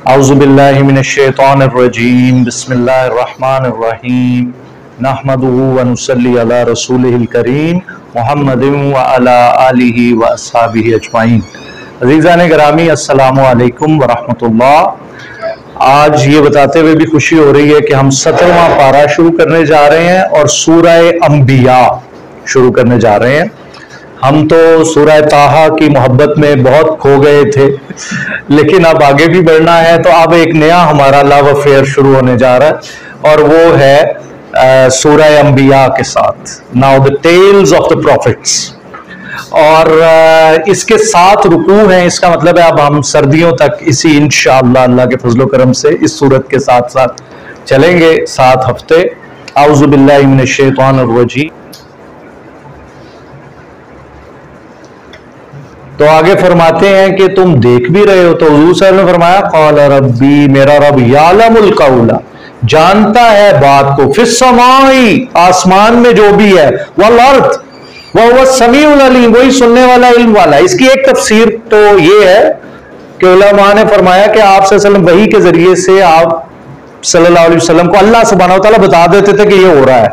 औज़ुबिल्लाहि मिनश्शैतानिर्रजीम बिस्मिल्लाहिर्रहमानिर्रहीम नहमदुहु व नुसल्ली अला रसूलिहिल करीम मुहम्मदिन व अला आलिहि व अस्हाबिहि अजमाइन। अज़ीज़ान गिरामी अस्सलामु अलैकुम व रहमतुल्लाह। आज ये बताते हुए भी खुशी हो रही है कि हम 17वां पारा शुरू करने जा रहे हैं और सूरह अंबिया शुरू करने जा रहे हैं। हम तो सूरह ताहा की मोहब्बत में बहुत खो गए थे, लेकिन अब आगे भी बढ़ना है, तो अब एक नया हमारा लव अफेयर शुरू होने जा रहा है और वो है सूरह अंबिया के साथ, now the tales of the prophets. और इसके 7 रुकू हैं। इसका मतलब है अब हम सर्दियों तक इसी इंशाअल्लाह अल्लाह के फजलो करम से इस सूरत के साथ साथ चलेंगे 7 हफ्ते। औज़ु बिल्लाहि मिनश शैतानिर रजीम। तो आगे फरमाते हैं कि तुम देख भी रहे हो, तो हुज़ूर सल्लल्लाहु अलैहि वसल्लम ने फरमाया क़ाल रब्बी, मेरा रब यालमुल क़ौला, जानता है बात को, फिस समाई, आसमान में जो भी है, वल अर्द वह समीउल अलीम, वही सुनने वाला इल्म वाला। इसकी एक तफसीर तो ये है कि उलमा ने फरमाया कि आप सल्लल्लाहु अलैहि वसल्लम वही के जरिए से आप सल्लल्लाहु अलैहि वसल्लम को अल्लाह सुब्हानहू व तआला बता देते थे कि ये हो रहा है।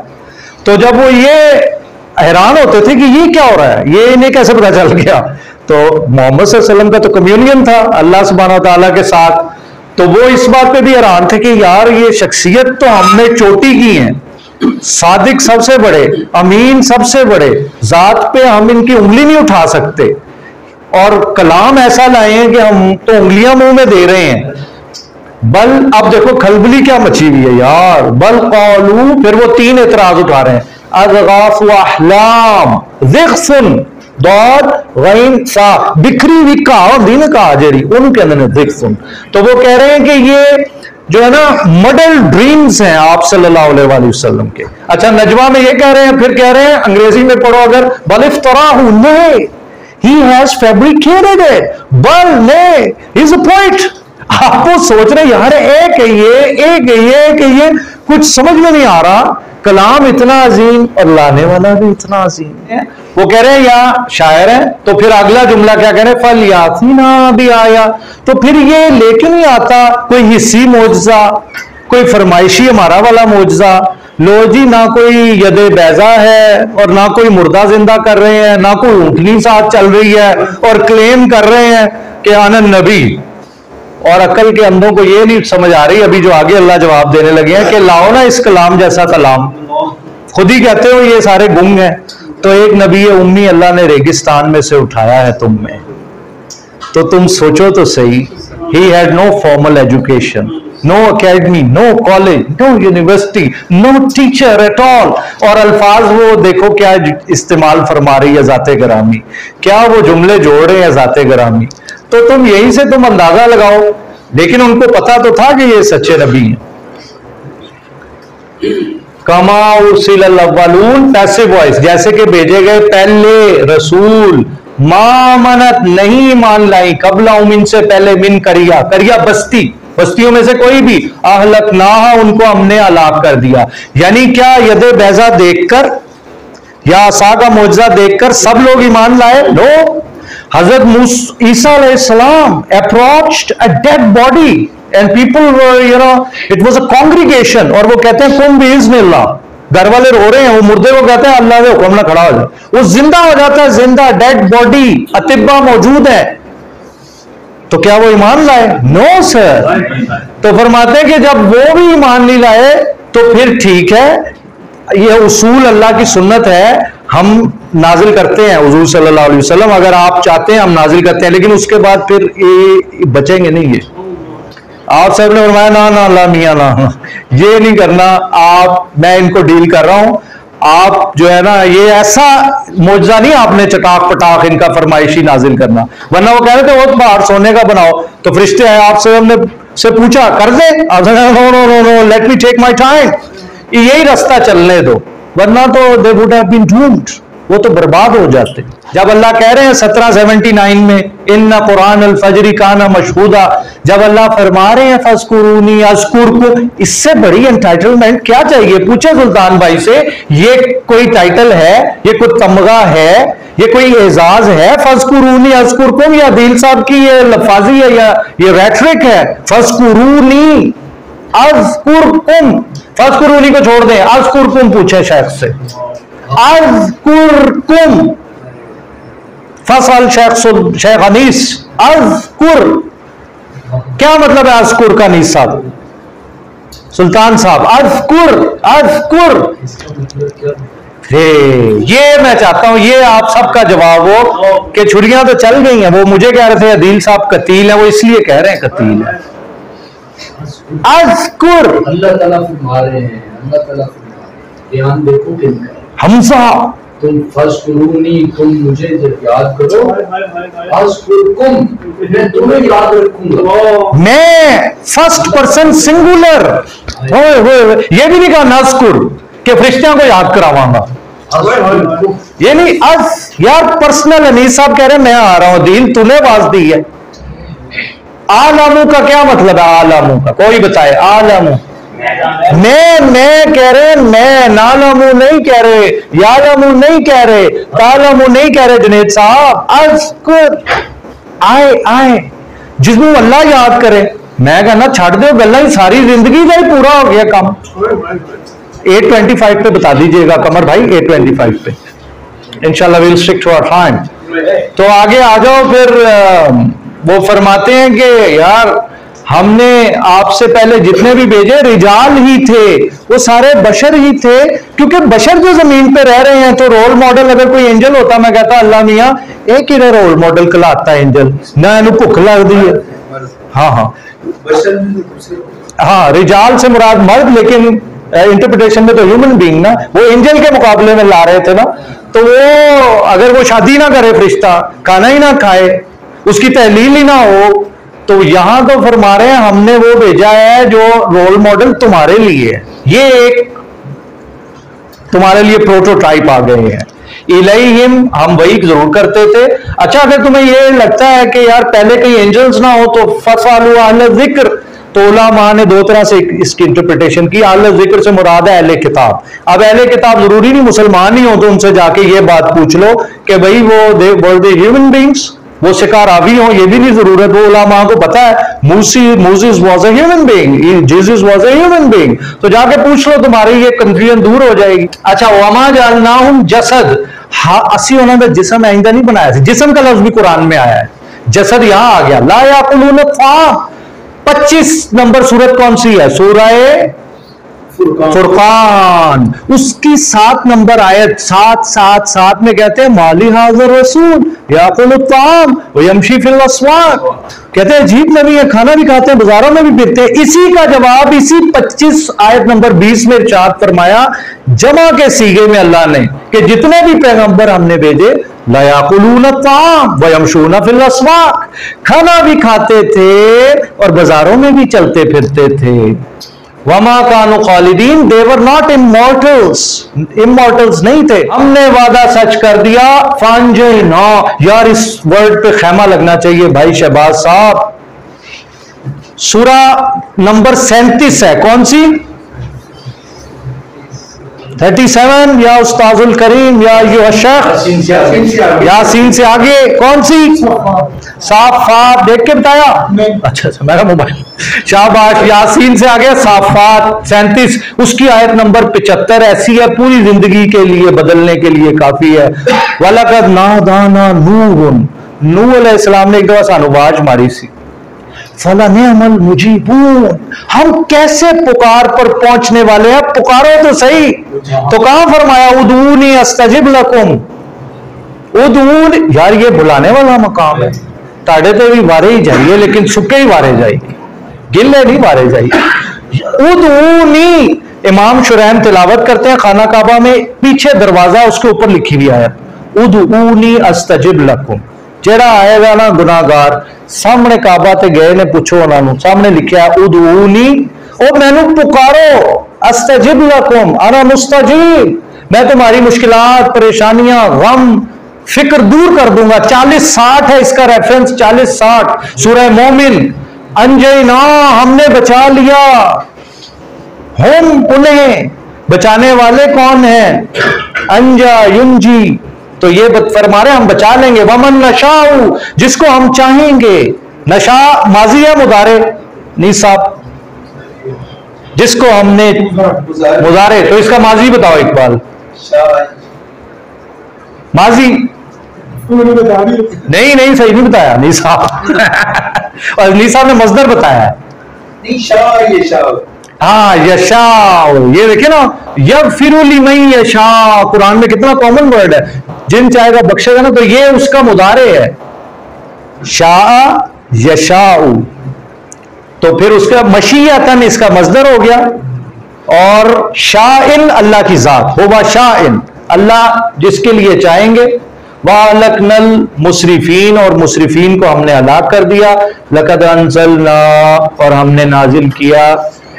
तो जब वो ये हैरान होते थे कि ये क्या हो रहा है, ये इन्हें कैसे पता चल गया, तो मोहम्मद सल्लल्लाहु अलैहि वसल्लम का तो कम्युनियन था अल्लाह सुब्हानहू व तआला के साथ, तो वो इस बात पे भी हैरान थे कि यार ये शख्सियत तो हमने चोटी की है, सादिक सबसे बड़े, अमीन सबसे बड़े, जात पे हम इनकी उंगली नहीं उठा सकते, और कलाम ऐसा लाए हैं कि हम तो उंगलियां मुंह में दे रहे हैं। बल अब देखो खलबली क्या मची हुई है यार, बल कौलू, फिर वो 3 एतराज उठा रहे हैं, अज़गाफ़ व अहलाम, ज़िग़्फ़ुन, दौर गैन सा, बिखरी हुई कहा कहा जेरी उनके अंदर ज़िग़्फ़ुन। तो वो कह रहे हैं कि ये जो है ना मॉडल ड्रीम्स हैं आप सल्लल्लाहु अलैहि वसल्लम के। अच्छा, नजवा में ये कह रहे हैं, फिर कह रहे हैं अंग्रेजी में पढ़ो अगर, बल इफ्तराहु, ने ही हैज फैब्रिकेटेड इट, बल ने इज अ पोएट। आप वो सोच रहे यार एक है ये कुछ समझ में नहीं आ रहा, कलाम इतना अजीम और लाने वाला भी इतना अजीम है। वो कह रहे हैं या शायर है, तो फिर अगला जुमला क्या कह रहे हैं, फल यासीना भी आया, तो फिर ये लेके नहीं आता कोई हिस्सी मोजजा, कोई फरमाइशी हमारा वाला मोजजा। लो जी, ना कोई यदे बैजा है और ना कोई मुर्दा जिंदा कर रहे हैं, ना कोई ऊँटनी साथ चल रही है और क्लेम कर रहे हैं कि आनन नबी। और अकल के अंधों को ये नहीं समझ आ रही, अभी जो आगे अल्लाह जवाब देने लगे हैं कि लाओ ना इस कलाम जैसा कलाम, खुद ही कहते हो ये सारे गुंग हैं। तो एक नबी उम्मी अल्लाह ने रेगिस्तान में से उठाया है तुम में, तो तुम सोचो तो सही, he had no formal education, no academy, no college, no university, no teacher at all. और अल्फाज वो देखो क्या इस्तेमाल फरमा रही है ज़ाते गिरामी, क्या वो जुमले जोड़ रहे हैं ज़ाते गिरामी। तो तुम यहीं से तुम अंदाजा लगाओ, लेकिन उनको पता तो था कि ये सच्चे नबी हैं। कमा उर्सिलल अव्वलून, पैसिव वॉइस, जैसे कि भेजे गए पहले रसूल, मामनत, नहीं मान लाई, कबला उमिन, से पहले, मिन करिया, करिया बस्ती, बस्तियों में से कोई भी, अहलक नाहा, उनको हमने हलाक कर दिया। यानी क्या यदे बैजा देखकर या आसा का मोजा देखकर सब लोग ईमान लाए? नो। हजरत ईसा अलैहिस्सलाम approached a dead body and people it was a congregation, और वो कहते हैं कुम बिइज़्निल्लाह, घर वाले रो रहे हैं, वो मुर्दे को कहते हैं अल्लाह के हुक्म ना खड़ा हो जाए, वो जिंदा हो जाता है, जिंदा डेड बॉडी, अतिब्बा मौजूद है। तो क्या वो ईमान लाए? No sir. तो फरमाते हैं कि जब वो भी ईमान नहीं लाए तो फिर ठीक है, ये उसूल अल्लाह की सुन्नत है, हम नाजिल करते हैं हुजूर सल्लल्लाहु अलैहि वसल्लम, अगर आप चाहते हैं हम नाजिल करते हैं, लेकिन उसके बाद फिर ये बचेंगे नहीं। ये आप सब ने फरमाया ना ना अल्लाह मियां ना, ये नहीं करना आप, मैं इनको डील कर रहा हूं, आप जो है ना ये ऐसा मौजज़ा नहीं आपने चटाक पटाक इनका फरमाइशी नाजिल करना, वरना वो कह रहे थे वो बाहर सोने का बनाओ, तो फरिश्ते आए आप सब ने से पूछा कर दे, no no no no let me take my time, यही रास्ता चलने दो, वरना तो they would have been doomed. वो तो बर्बाद हो जाते। जब अल्लाह कह रहे हैं 1779 में इन्ना कुरान अल फजरी काना मशहूदा, जब अल्लाह फरमा रहे हैं फस्कुरूनी अज़कुरकुम, इससे बड़ी एंटाइटलमेंट क्या चाहिए? पूछे सुल्तान भाई से, ये कोई टाइटल है, ये कोई तमगा है, ये कोई एजाज है? फस्कुरूनी अज़कुरकुम या दिल साहब की ये लफाजी है या ये रेटरिक है? फस्कुरूनी अज़कुरकुम, फस्कुरूनी को छोड़ दें, अज़कुरकुम पूछे शेख से। अज़कुरकुम, फसल शेख अनीस, अज़कुर क्या मतलब है? अज़कुर का अनीस साहब, सुल्तान साहब, अज़कुर अज़कुर ये मैं चाहता हूं ये आप सबका जवाब हो कि छुरियां तो चल गई हैं। वो मुझे कह रहे थे अदील साहब कतील है, वो इसलिए कह रहे हैं कतील है। अज़कुर अल्लाह ताला फरमा रहे हैं, अल्लाह ताला ध्यान देखो किनका, हमजा तुम फस्कुरूनी, तुम मुझे जब याद करो, अज़कुरकुम, मैं तुम्हें याद रखूंगा। मैं फर्स्ट पर्सन सिंगुलर, ये भी नहीं कहा नज़कुर कि फरिश्तियों को याद करावांगा, ये नहीं। अज यार पर्सनल अनीस साहब कह रहे हैं मैं आ रहा हूं, दीन तूने आवाज दी है। आलमू का क्या मतलब है? आलमू का कोई बताए? आलमू मैं कह रहे, मैं नालमू नहीं कह रहे, यालमू नहीं कह रहे, तालमू नहीं कह रहे जुनेद साहब। अज़कुर आए आए जिसमें अल्लाह याद करे, मैं कहना छड़ दो गल्ला ही, सारी जिंदगी का ही पूरा हो गया काम। 825 पे बता दीजिएगा कमर भाई, 825 पे इंशाल्लाह will stick to our time. तो आगे आ जाओ। फिर वो फरमाते हैं कि यार हमने आपसे पहले जितने भी भेजे रिजाल ही थे, वो सारे बशर ही थे, क्योंकि बशर जो जमीन पे रह रहे हैं, तो रोल मॉडल अगर कोई एंजल होता, मैं कहता अल्लाह मियां एक ही रोल मॉडल कहलाता है एंजल ना, इन्हें भुख लगती है। हाँ हाँ हाँ, रिजाल से मुराद मर्द, लेकिन इंटरप्रिटेशन में तो ह्यूमन बीइंग ना, वो एंजल के मुकाबले में ला रहे थे ना। तो वो अगर वो शादी ना करे, फरिश्ता खाना ही ना खाए, उसकी तहलील ही ना हो, तो यहां तो फरमा रहे हैं हमने वो भेजा है जो रोल मॉडल तुम्हारे लिए है, ये एक तुम्हारे लिए प्रोटोटाइप आ गए हैं। इलैहिम, हम वही जरूर करते थे। अच्छा, अगर तुम्हें ये लगता है कि यार पहले कहीं एंजल्स ना हो तो फसअलू अहले जिक्र, तो उलमा ने दो तरह से इसकी इंटरप्रिटेशन की। अहले जिक्र से मुराद है अहले किताब। अब अहले किताब जरूरी नहीं मुसलमान ही हो, तो उनसे जाके ये बात पूछ लो कि भाई वो दे ह्यूमन बींग्स, वो शिकारावी हो, ये भी नहीं जरूरत। वो उलमा को पता है Moses was a human being, Jesus was a human being, तो जाके पूछ लो, तुम्हारी ये कंफ्यूजन दूर हो जाएगी। अच्छा, वमा जअलनाहुम जसद, हाँ असी उन्होंने जिस्म आइंदा नहीं बनाया था। जिस्म का लफ्ज भी कुरान में आया है, जसद यहां आ गया। ला याकुलून ताम, 25 नंबर सूरत कौन सी है? सूरह फुरकान, उसकी 7 नंबर आयत 7 में कहते हैं माली हाज़िर रसूल याकुलु ताम व यमशी फिल अस्वाक, कहते हैं अजीब नबी है, खाना भी खाते हैं, बाजारों में भी फिरते हैं। इसी का जवाब इसी 25 आयत नंबर 20 में इरशाद फरमाया जमा के सीगे में अल्लाह ने कि जितने भी पैगंबर हमने भेजे ला याकुलून ताम व यमशून फिल अस्वाक, खाना भी खाते थे और बाजारों में भी चलते फिरते थे। वमा कानु खालिदीन, दे वर नॉट इमॉर्टल्स, इमॉर्टल्स नहीं थे। हमने वादा सच कर दिया। फांजना, यार इस वर्ड पे खैमा लगना चाहिए भाई शहबाज साहब। सूरा नंबर 37 है, कौन सी? 37 या उस्ताजुल करीम या यासीन से आगे कौन सी? साफात, देख के बताया? अच्छा मेरा मोबाइल, शाबाश। यासीन से आगे साफात 37, उसकी आयत नंबर 75 ऐसी है, पूरी जिंदगी के लिए बदलने के लिए काफी है। वलकद नादाना नूहुन, नूह अलैहिस्सलाम ने एक दफा सानू आवाज मारी सी, फला निअमल मुजीबून, हम कैसे पुकार पर पहुंचने वाले हैं, पुकारो तो सही। तो कहां फरमाया उदूनी अस्तजिब लकुम, उदून, यार ये बुलाने वाला मकाम है। ताड़े तो भी वारे ही जाइए, लेकिन सुखे ही वारे जाइए, गिले नहीं वारे जाइए। उदूनी, इमाम शुरैम तिलावत करते हैं खाना काबा में, पीछे दरवाजा उसके ऊपर लिखी हुई है उदूनी अस्तजिब लकुम। जेड़ा आएगा ना गुनाहगार, सामने काबा ते गए ने पूछो उन्होंने, सामने लिखा उदूनी, ओ मैनू पुकारो, अस्तजिब लकुम अना मुस्तजीब, मैं तुम्हारी मुश्किलात, परेशानियां, गम, फिक्र दूर कर दूंगा। 40-60 है इसका रेफरेंस, 40-60 सूरह मोमिन। अंजना, हमने बचा लिया। हम उन्हें बचाने वाले कौन है? अंजा युंजी, तो ये फरमा रहे हम बचा लेंगे। वमन नशाऊ, जिसको हम चाहेंगे। नशा माजी है मुदारे, नहीं साहब, जिसको हमने मुदारे, तो इसका माजी बताओ इकबाल। माजी नहीं नहीं, सही नहीं बताया नीसा। और नीसा ने मजदर बताया है। हाँ, यशा, ये देखिए ना, यगफिरुली मई यशा, कुरान में कितना कॉमन वर्ड है। जिन चाहेगा बख्शेगा ना, तो ये उसका मुदारे है, शाह यशाउ। तो फिर उसका मशीयतन इसका मजदर हो गया। और शाइन अल्लाह की जात, होगा शाइन, अल्लाह जिसके लिए चाहेंगे। वालकनल मुसरिफीन, और मुसरिफीन को हमने हलाक कर दिया। लकद अंज़लना, और हमने नाजिल किया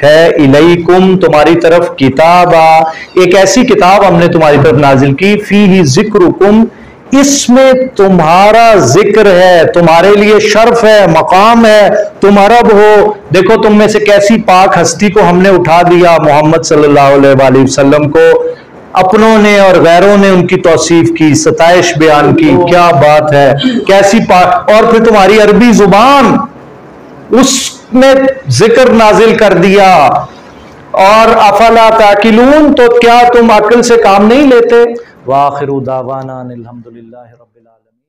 है, इलैकुम, तुम्हारी तरफ, किताबा, एक ऐसी किताब हमने तुम्हारी तरफ नाजिल की, फीही ज़िक्रुकुम, इसमें तुम्हारा जिक्र है, तुम्हारे लिए शर्फ है, मकाम है, तुम अरब हो। देखो तुम में से कैसी पाक हस्ती को हमने उठा दिया, मोहम्मद सल्लल्लाहु अलैहि वसल्लम को। अपनों ने और गैरों ने उनकी तौसीफ की, सताइश बयान की, क्या बात है, कैसी पाक। और फिर तुम्हारी अरबी जुबान, उसमें जिक्र नाजिल कर दिया। और अफला ताकिलून, तो क्या तुम अक्ल से काम नहीं लेते। वाखिरु दावाना अनिल हम्दुलिल्लाहि रब्बिल आलमीन।